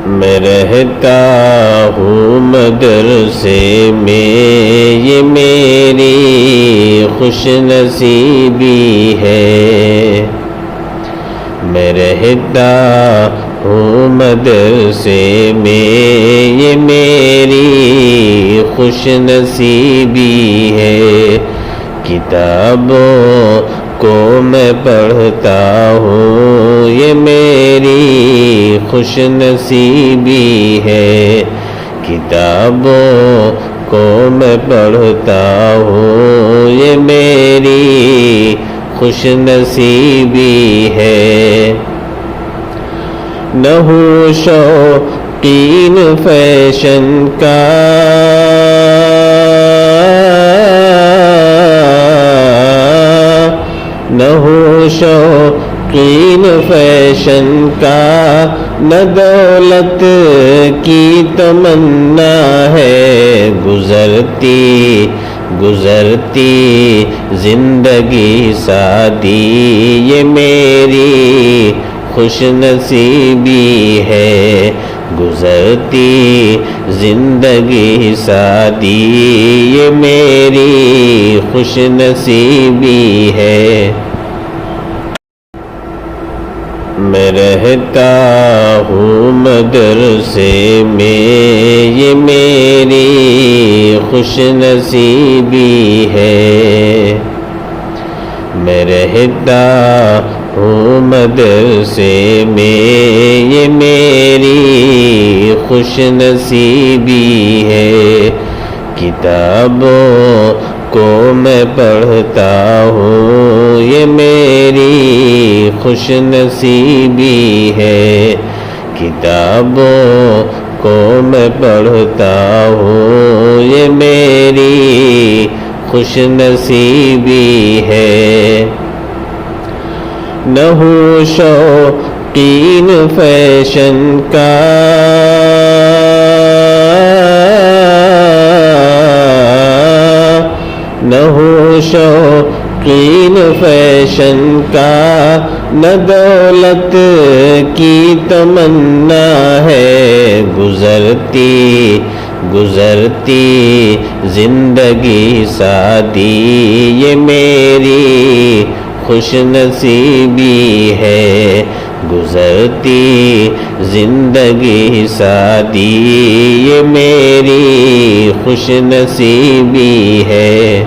میں رہتا ہوں مدرسے میں، یہ میری خوش نصیبی ہے۔ میں رہتا ہوں مدرسے میں، یہ میری خوش نصیبی ہے۔ کتابوں کو میں پڑھتا ہوں، یہ میری خوش نصیبی ہے۔ کتابوں کو میں پڑھتا ہوں، یہ میری خوش نصیبی ہے۔ نہ ہوں شوقین فیشن کا، نہ ہوں شوقین فیشن کا، نہ دولت کی تمنا ہے۔ گزرتی زندگی سادی، یہ میری خوش نصیبی ہے۔ گزرتی زندگی سادی، یہ میری خوش نصیبی ہے۔ میں رہتا ہوں مدرسے میں، یہ میری خوش نصیبی ہے۔ میں رہتا ہوں مدرسے میں، یہ میری خوش نصیبی ہے۔ کتابوں کو میں پڑھتا ہوں، یہ میری خوش نصیبی ہے۔ کتابوں کو میں پڑھتا ہوں، یہ میری خوش نصیبی ہے۔ نہ ہوں شوقین فیشن کا، نہ ہوں شوقین فیشن کا، نہ دولت کی تمنا ہے۔ گزرتی زندگی سادی، یہ میری خوش نصیبی ہے۔ گزرتی زندگی سادی، یہ میری خوش نصیبی ہے۔